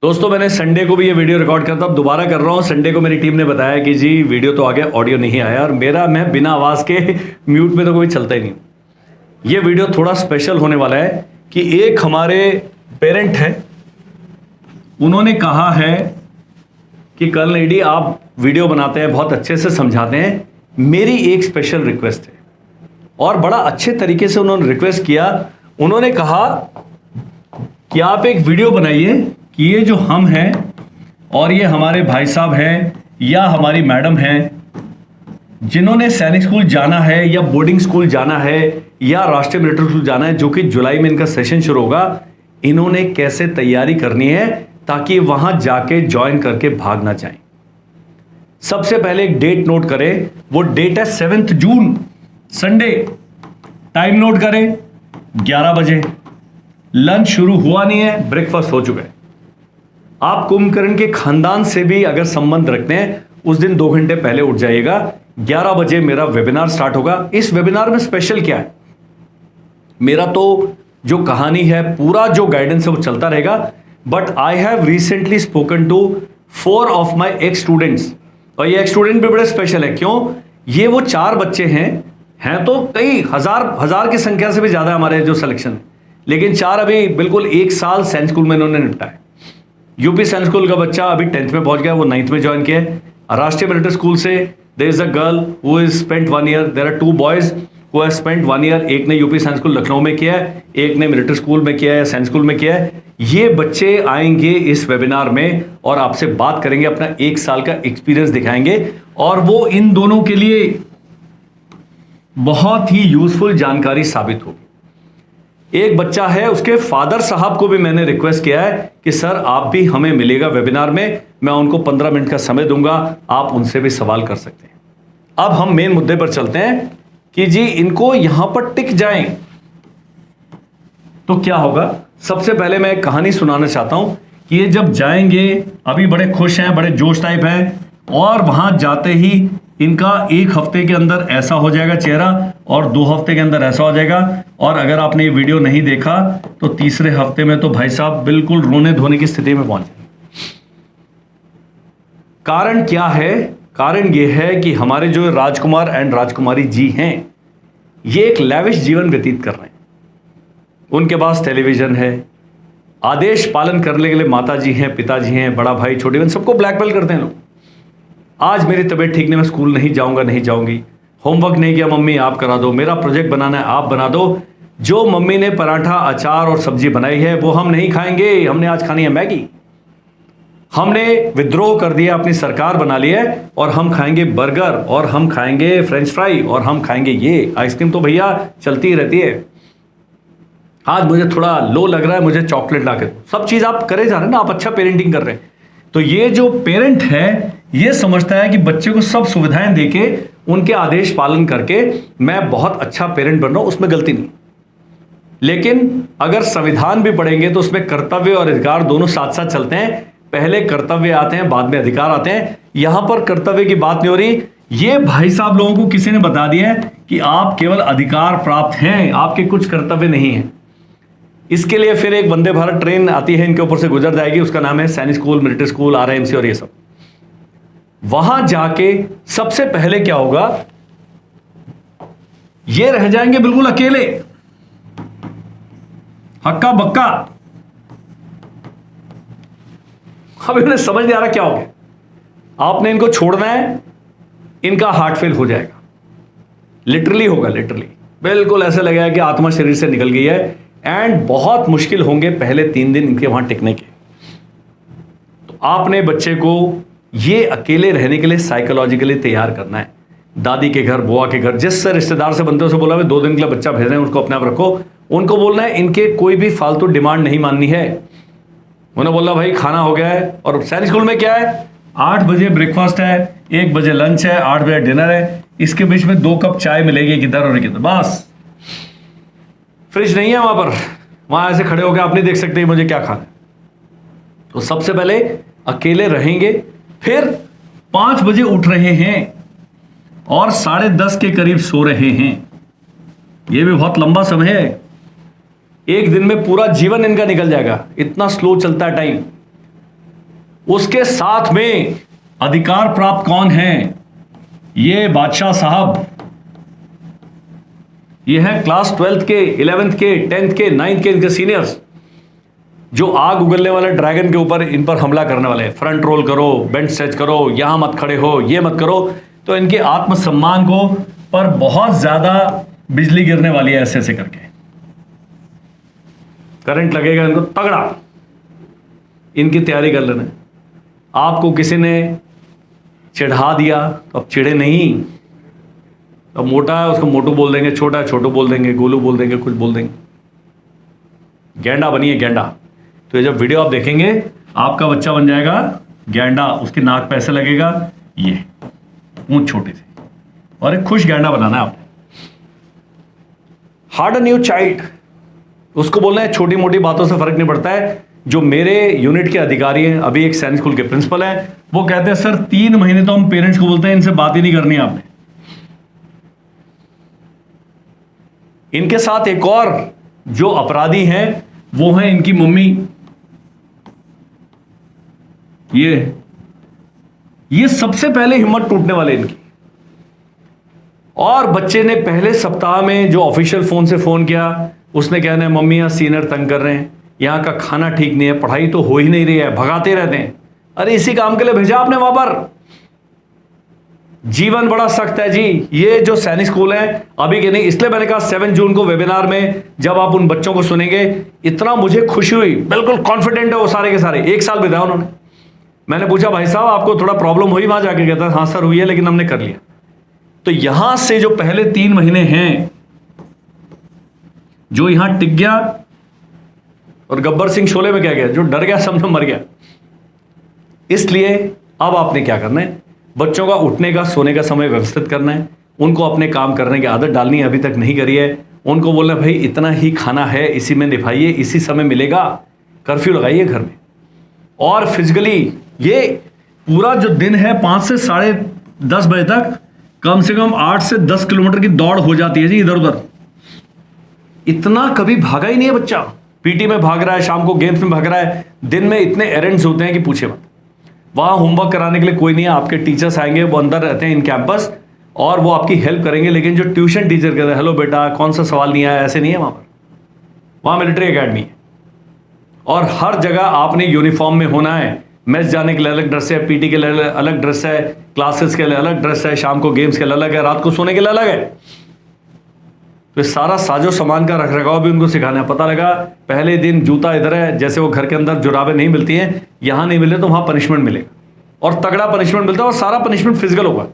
दोस्तों मैंने संडे को भी ये वीडियो रिकॉर्ड करता, अब दोबारा कर रहा हूँ। संडे को मेरी टीम ने बताया कि जी वीडियो तो आ गया, ऑडियो नहीं आया, और मैं बिना आवाज़ के म्यूट में तो कोई चलता ही नहीं। ये वीडियो थोड़ा स्पेशल होने वाला है कि एक हमारे पेरेंट है, उन्होंने कहा है कि कर्नल एडी आप वीडियो बनाते हैं, बहुत अच्छे से समझाते हैं, मेरी एक स्पेशल रिक्वेस्ट है। और बड़ा अच्छे तरीके से उन्होंने रिक्वेस्ट किया। उन्होंने कहा कि आप एक वीडियो बनाइए कि ये जो हम हैं और ये हमारे भाई साहब हैं या हमारी मैडम हैं जिन्होंने सैनिक स्कूल जाना है या बोर्डिंग स्कूल जाना है या राष्ट्रीय मिलिट्री स्कूल जाना है, जो कि जुलाई में इनका सेशन शुरू होगा, इन्होंने कैसे तैयारी करनी है ताकि वहां जाके ज्वाइन करके भाग ना जाएं। सबसे पहले एक डेट नोट करें, वो डेट है 7 जून संडे। टाइम नोट करें 11 बजे। लंच शुरू हुआ नहीं है, ब्रेकफास्ट हो चुका है। आप कुंभकर्ण के खानदान से भी अगर संबंध रखते हैं, उस दिन 2 घंटे पहले उठ जाइएगा। 11 बजे मेरा वेबिनार स्टार्ट होगा। इस वेबिनार में स्पेशल क्या है, मेरा तो जो कहानी है, पूरा जो गाइडेंस है वो चलता रहेगा, but I have recently spoken to 4 of my ex students. और ये एक्स स्टूडेंट भी बड़े स्पेशल है। क्यों? ये वो 4 बच्चे हैं तो कई हजार की संख्या से भी ज्यादा हमारे जो सिलेक्शन है, लेकिन 4 अभी बिल्कुल 1 साल सैनिक स्कूल में इन्होंने निपटाया। यूपी सैनिक स्कूल का बच्चा अभी 10th में पहुंच गया, वो 9th में ज्वाइन किया है। राष्ट्रीय मिलिट्री स्कूल से there is a girl who is spent 1 year, there are 2 boys who have spent 1 year. एक ने यूपी सैनिक स्कूल लखनऊ में किया है, एक ने मिलिट्री स्कूल में किया है, सैनिक स्कूल में किया है। ये बच्चे आएंगे इस वेबिनार में और आपसे बात करेंगे, अपना 1 साल का एक्सपीरियंस दिखाएंगे, और वो इन दोनों के लिए बहुत ही यूजफुल जानकारी साबित होगी। एक बच्चा है, उसके फादर साहब को भी मैंने रिक्वेस्ट किया है कि सर आप भी हमें मिलेगा वेबिनार में, मैं उनको 15 मिनट का समय दूंगा, आप उनसे भी सवाल कर सकते हैं। अब हम मेन मुद्दे पर चलते हैं कि जी इनको यहां पर टिक जाएं तो क्या होगा। सबसे पहले मैं एक कहानी सुनाना चाहता हूं कि ये जब जाएंगे, अभी बड़े खुश हैं, बड़े जोश टाइप हैं, और वहां जाते ही इनका 1 हफ्ते के अंदर ऐसा हो जाएगा चेहरा, और 2 हफ्ते के अंदर ऐसा हो जाएगा, और अगर आपने ये वीडियो नहीं देखा तो तीसरे हफ्ते में तो भाई साहब बिल्कुल रोने धोने की स्थिति में पहुंच जाएंगे। कारण क्या है? कारण यह है कि हमारे जो राजकुमार एंड राजकुमारी जी हैं, ये एक लैविश जीवन व्यतीत कर रहे हैं। उनके पास टेलीविजन है, आदेश पालन करने के लिए माता जी हैं, पिताजी हैं, बड़ा भाई, छोटी बहन, सबको ब्लैकमेल करते हैं लोग। आज मेरी तबीयत ठीक नहीं, मैं स्कूल नहीं जाऊंगा, नहीं जाऊंगी। होमवर्क नहीं किया मम्मी, आप करा दो। मेरा प्रोजेक्ट बनाना है, आप बना दो। जो मम्मी ने पराठा, अचार और सब्जी बनाई है वो हम नहीं खाएंगे, हमने आज खानी है मैगी। हमने विद्रोह कर दिया, अपनी सरकार बना ली है, और हम खाएंगे बर्गर, और हम खाएंगे फ्रेंच फ्राई, और हम खाएंगे ये आइसक्रीम। तो भैया चलती ही रहती है। आज मुझे थोड़ा लो लग रहा है, मुझे चॉकलेट ला के दो। सब चीज आप करे जा रहे हैं ना, आप अच्छा पेरेंटिंग कर रहे हैं। तो ये जो पेरेंट है ये समझता है कि बच्चे को सब सुविधाएं देके, उनके आदेश पालन करके मैं बहुत अच्छा पेरेंट बन रहा हूं, उसमें गलती नहीं। लेकिन अगर संविधान भी पढ़ेंगे तो उसमें कर्तव्य और अधिकार दोनों साथ साथ चलते हैं। पहले कर्तव्य आते हैं, बाद में अधिकार आते हैं। यहां पर कर्तव्य की बात नहीं हो रही। ये भाई साहब लोगों को किसी ने बता दिया है कि आप केवल अधिकार प्राप्त हैं, आपके कुछ कर्तव्य नहीं है। इसके लिए फिर एक वंदे भारत ट्रेन आती है, इनके ऊपर से गुजर जाएगी, उसका नाम है सैनिक स्कूल, मिलिट्री स्कूल, RIMC और ये सब। वहां जाके सबसे पहले क्या होगा, ये रह जाएंगे बिल्कुल अकेले, हक्का बक्का। अब इन्हें समझ नहीं आ रहा क्या हो गया। आपने इनको छोड़ना है, इनका हार्ट फेल हो जाएगा, लिटरली होगा, लिटरली बिल्कुल ऐसा लगेगा कि आत्मा शरीर से निकल गई है। एंड बहुत मुश्किल होंगे पहले 3 दिन इनके वहां टिकने के। तो आपने बच्चे को ये अकेले रहने के लिए साइकोलॉजिकली तैयार करना है। दादी के घर, बुआ के घर, जिससे रिश्तेदार से बनते हो, उसे बोला 2 दिन के लिए बच्चा भेज रहे हैं, उसको अपने आप रखो। उनको बोलना है इनके कोई भी फालतू डिमांड नहीं माननी है। उन्हें बोलना भाई खाना हो गया है। और सैनिक स्कूल में क्या है, 8 बजे ब्रेकफास्ट है, 1 बजे लंच है, 8 बजे डिनर है। इसके बीच में 2 कप चाय मिलेगी किधर और किधर, बस। फ्रिज नहीं है वहां पर, वहां ऐसे खड़े होकर आप नहीं देख सकते मुझे क्या खाना है। तो सबसे पहले अकेले रहेंगे, फिर 5 बजे उठ रहे हैं और 10:30 के करीब सो रहे हैं। यह भी बहुत लंबा समय है, एक दिन में पूरा जीवन इनका निकल जाएगा, इतना स्लो चलता है टाइम। उसके साथ में अधिकार प्राप्त कौन है? ये बादशाह साहब, ये है क्लास 12th के, 11th के, 10th के, 9th के, इनके सीनियर्स, जो आग उगलने वाले ड्रैगन के ऊपर इन पर हमला करने वाले हैं। फ्रंट रोल करो, बेंच स्ट्रेच करो, यहां मत खड़े हो, ये मत करो। तो इनके आत्मसम्मान को पर बहुत ज्यादा बिजली गिरने वाली है। ऐसे ऐसे करके करंट लगेगा इनको तगड़ा। इनकी तैयारी कर लेना। आपको किसी ने चिढ़ा दिया तो अब चिढ़े नहीं। अब मोटा है उसको मोटू बोल देंगे, छोटा है छोटू बोल देंगे, गोलू बोल देंगे, कुछ बोल देंगे। गैंडा बनिए, गैंडा। तो ये जब वीडियो आप देखेंगे, आपका बच्चा बन जाएगा गैंडा। उसकी नाक पे ऐसे लगेगा, ये पूंछ छोटी सी, और एक खुश गैंडा बनाना है आपने। हार्डन योर चाइल्ड, उसको बोलना है छोटी मोटी बातों से फर्क नहीं पड़ता है। जो मेरे यूनिट के अधिकारी हैं, अभी एक सैनिक स्कूल के प्रिंसिपल हैं, वो कहते हैं सर 3 महीने तो हम पेरेंट्स को बोलते हैं इनसे बात ही नहीं करनी आपने। इनके साथ एक और जो अपराधी हैं वो है इनकी मम्मी। ये सबसे पहले हिम्मत टूटने वाले इनकी। और बच्चे ने पहले सप्ताह में जो ऑफिशियल फोन से फोन किया, उसने कहना है मम्मी यहां सीनियर तंग कर रहे हैं, यहां का खाना ठीक नहीं है, पढ़ाई तो हो ही नहीं रही है, भगाते रहते हैं। अरे इसी काम के लिए भेजा आपने वहां पर। जीवन बड़ा सख्त है जी। ये जो सैनिक स्कूल है अभी के नहीं, इसलिए मैंने कहा 7 जून को वेबिनार में जब आप उन बच्चों को सुनेंगे, इतना मुझे खुशी हुई। बिल्कुल कॉन्फिडेंट है वो सारे के सारे। 1 साल बिताया उन्होंने। मैंने पूछा भाई साहब आपको थोड़ा प्रॉब्लम हुई वहां जाके? कहता हाँ सर हुई है, लेकिन हमने कर लिया। तो यहां से जो पहले 3 महीने हैं, जो यहां टिक गया, और गब्बर सिंह शोले में क्या गया, जो डर गया समझो मर गया। इसलिए अब आपने क्या करना है, बच्चों का उठने का सोने का समय व्यवस्थित करना है, उनको अपने काम करने की आदत डालनी है, अभी तक नहीं करी है। उनको बोलना भाई इतना ही खाना है, इसी में निभाइए, इसी समय मिलेगा। कर्फ्यू लगाइए घर में। और फिजिकली ये पूरा जो दिन है 5 से 10:30 बजे तक कम से कम 8 से 10 किलोमीटर की दौड़ हो जाती है जी इधर उधर। इतना कभी भागा ही नहीं है बच्चा। पीटी में भाग रहा है, शाम को गेम्स में भाग रहा है, दिन में इतने एरेंड्स होते हैं कि पूछे मत। वहां होमवर्क कराने के लिए कोई नहीं है, आपके टीचर्स आएंगे, वो अंदर रहते हैं इन कैंपस, और वो आपकी हेल्प करेंगे। लेकिन जो ट्यूशन टीचर कहते हैं हेलो बेटा कौन सा सवाल नहीं आया, ऐसे नहीं है वहां पर। वहां मिलिट्री एकेडमी है, और हर जगह आपने यूनिफॉर्म में होना है। मैच जाने के लिए अलग ड्रेस है, पीटी के लिए अलग ड्रेस है, क्लासेस के लिए अलग ड्रेस है, शाम को गेम्स के लिए अलग है, रात को सोने के लिए अलग है। तो सारा साजो सामान का रख रखाव भी उनको सिखाना है। पता लगा पहले दिन जूता इधर है, जैसे वो घर के अंदर जुराबें नहीं मिलती हैं, यहां नहीं मिले तो वहां पनिशमेंट मिलेगा, और तगड़ा पनिशमेंट मिलता है। और सारा पनिशमेंट फिजिकल होगा।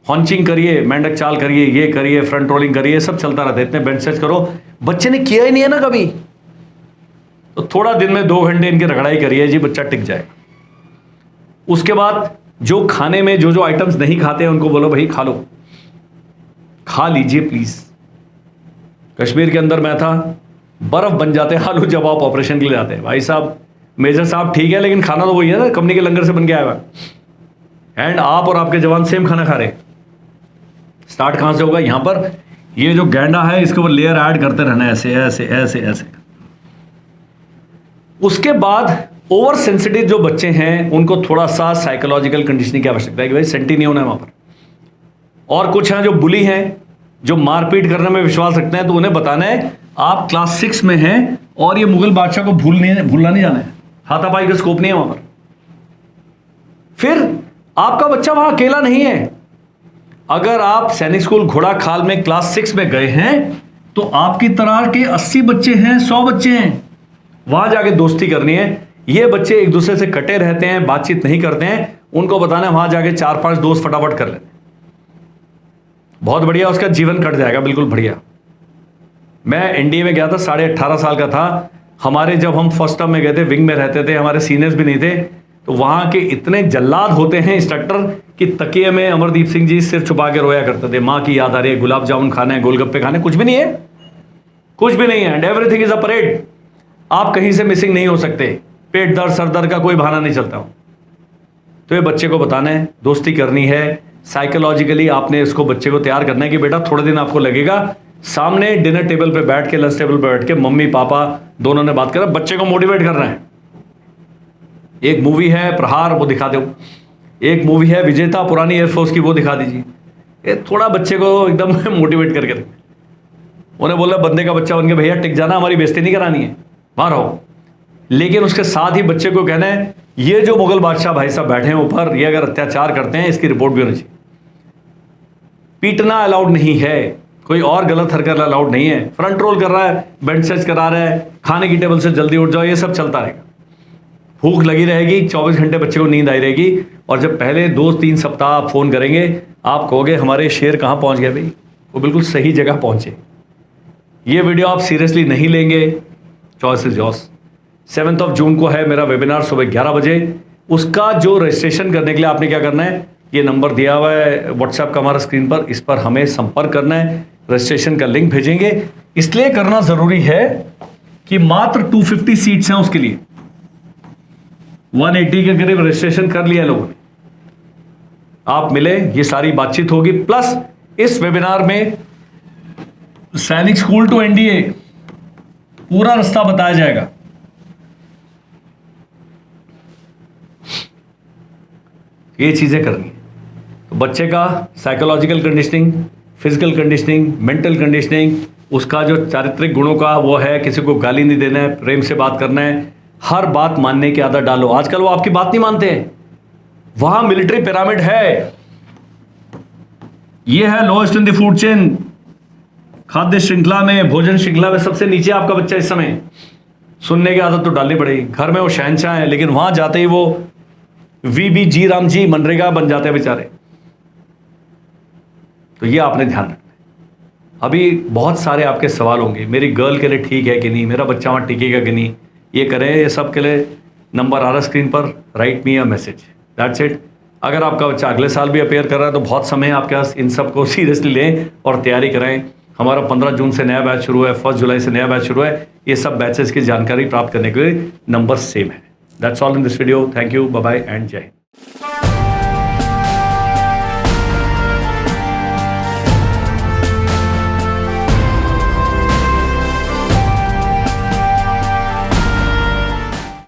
हॉन्चिंग करिए, मेंढक चाल करिए, ये करिए, फ्रंट रोलिंग करिए, सब चलता रहता है। इतने बेंच स्ट्रेच करो। बच्चे ने किया ही नहीं है ना कभी, तो थोड़ा दिन में 2 घंटे इनकी रगड़ाई करिए जी, बच्चा टिक जाए। उसके बाद जो खाने में जो आइटम्स नहीं खाते हैं उनको बोलो भाई खा लो, खा लीजिए प्लीज। कश्मीर के अंदर मैं था, बर्फ बन जाते हैं आलू जब आप ऑपरेशन के लिए जाते हैं। भाई साहब मेजर साहब ठीक है, लेकिन खाना तो वही है ना, कंपनी के लंगर से बन के आया हुआ। एंड आप और आपके जवान सेम खाना खा रहे हैं। स्टार्ट कहां से होगा? यहां पर ये जो गैंडा है इसके ऊपर लेयर ऐड करते रहना है, ऐसे ऐसे ऐसे ऐसे। उसके बाद ओवर सेंसिटिव जो बच्चे हैं उनको थोड़ा सा साइकोलॉजिकल कंडीशनिंग की आवश्यकता है कि भाई सेंटी नहीं होना है वहां पर। और कुछ हैं जो बुली हैं, जो मारपीट करने में विश्वास रखते हैं, तो उन्हें बताना है आप क्लास 6 में हैं और ये मुगल बादशाह को भूलना नहीं जाना है। हाथापाई का स्कोप नहीं है वहां पर। फिर आपका बच्चा वहां अकेला नहीं है। अगर आप सैनिक स्कूल घोड़ा खाल में क्लास 6 में गए हैं तो आपकी तरह के 80 बच्चे हैं, 100 बच्चे हैं। वहां जाके दोस्ती करनी है। ये बच्चे एक दूसरे से कटे रहते हैं, बातचीत नहीं करते हैं, उनको बताना है वहां जाके 4-5 दोस्त फटाफट कर लेते हैं। बहुत बढ़िया, उसका जीवन कट जाएगा, बिल्कुल बढ़िया। मैं एनडीए में गया था, 18.5 साल का था। हमारे जब हम फर्स्ट टर्म में गए थे, विंग में रहते थे, हमारे सीनियर्स भी नहीं थे, तो वहां के इतने जल्लाद होते हैं इंस्ट्रक्टर कि तकिए में अमरदीप सिंह जी सिर छुपा के रोया करते थे। माँ की याद आ रही है, गुलाब जामुन खाने हैं, गोलगप्पे खाने, कुछ भी नहीं है, कुछ भी नहीं है। And everything is a parade. आप कहीं से मिसिंग नहीं हो सकते। पेट दर्द, सर दर्द का कोई बहाना नहीं चलता हो। तो ये बच्चे को बताना है, दोस्ती करनी है। साइकोलॉजिकली आपने इसको बच्चे को तैयार करना है कि बेटा थोड़े दिन आपको लगेगा, सामने डिनर टेबल पे बैठ के, लंच टेबल पे बैठ के मम्मी पापा दोनों ने बात करा, बच्चे को मोटिवेट करना है। एक मूवी है प्रहार, वो दिखा दो। एक मूवी है विजेता, पुरानी एयरफोर्स की, वो दिखा दीजिए। ये थोड़ा बच्चे को एकदम मोटिवेट करके रखें। उन्हें बोला बंदे का बच्चा बन के भैया टिक जाना, हमारी बेइज्जती नहीं करानी है, वहां रहो। लेकिन उसके साथ ही बच्चे को कहना है ये जो मुगल बादशाह भाई साहब बैठे हैं ऊपर, ये अगर अत्याचार करते हैं इसकी रिपोर्ट भी होनी चाहिए। पीटना अलाउड नहीं है, कोई और गलत हरकत अलाउड नहीं है। फ्रंट रोल कर रहा है, बेड सर्च करा रहा है, खाने की टेबल से जल्दी उठ जाओ, ये सब चलता रहेगा। भूख लगी रहेगी, 24 घंटे बच्चे को नींद आई रहेगी। और जब पहले 2-3 सप्ताह आप फोन करेंगे, आप कहोगे हमारे शेर कहां पहुंच गए भाई, वो बिल्कुल सही जगह पहुंचे। ये वीडियो आप सीरियसली नहीं लेंगे, चॉइस इज योर्स। 7 जून को है मेरा वेबिनार सुबह 11 बजे। उसका जो रजिस्ट्रेशन करने के लिए आपने क्या करना है, ये नंबर दिया हुआ है व्हाट्सएप का हमारा स्क्रीन पर, इस पर हमें संपर्क करना है। रजिस्ट्रेशन का लिंक भेजेंगे। इसलिए करना जरूरी है कि मात्र 250 सीट्स हैं उसके लिए। 180 के करीब रजिस्ट्रेशन कर लिया लोगों ने। आप मिले, ये सारी बातचीत होगी। प्लस इस वेबिनार में सैनिक स्कूल टू एनडीए पूरा रास्ता बताया जाएगा। ये चीजें करनी है तो बच्चे का psychological conditioning, physical conditioning, mental conditioning, उसका जो चारित्रिक गुणों का वो है, किसी को गाली नहीं देना है, प्रेम से बात करना है, हर बात मानने की आदत डालो। आजकल वो आपकी बात नहीं मानते हैं। वहां मिलिट्री पिरामिड है, ये है lowest in the food chain, खाद्य श्रृंखला में, भोजन श्रृंखला में सबसे नीचे आपका बच्चा इस समय। सुनने की आदत तो डालनी पड़ेगी। घर में वो शहंशाह है, लेकिन वहां जाते ही वो वीबी जी राम जी मनरेगा बन जाते हैं बेचारे। तो ये आपने ध्यान रखना है। अभी बहुत सारे आपके सवाल होंगे, मेरी गर्ल के लिए ठीक है कि नहीं, मेरा बच्चा वहां टिकेगा कि नहीं, ये करें। ये सब के लिए नंबर आ रहा स्क्रीन पर, right me a message, that's it. अगर आपका बच्चा अगले साल भी अपेयर कर रहा है तो बहुत समय है आपके पास, इन सब को सीरियसली लें और तैयारी कराएं। हमारा 15 जून से नया बैच शुरू है, 1 जुलाई से नया बैच शुरू है। ये सब बैचेस की जानकारी प्राप्त करने के लिए नंबर सेम है। That's all in this video. Thank you, bye bye and Jai Hind.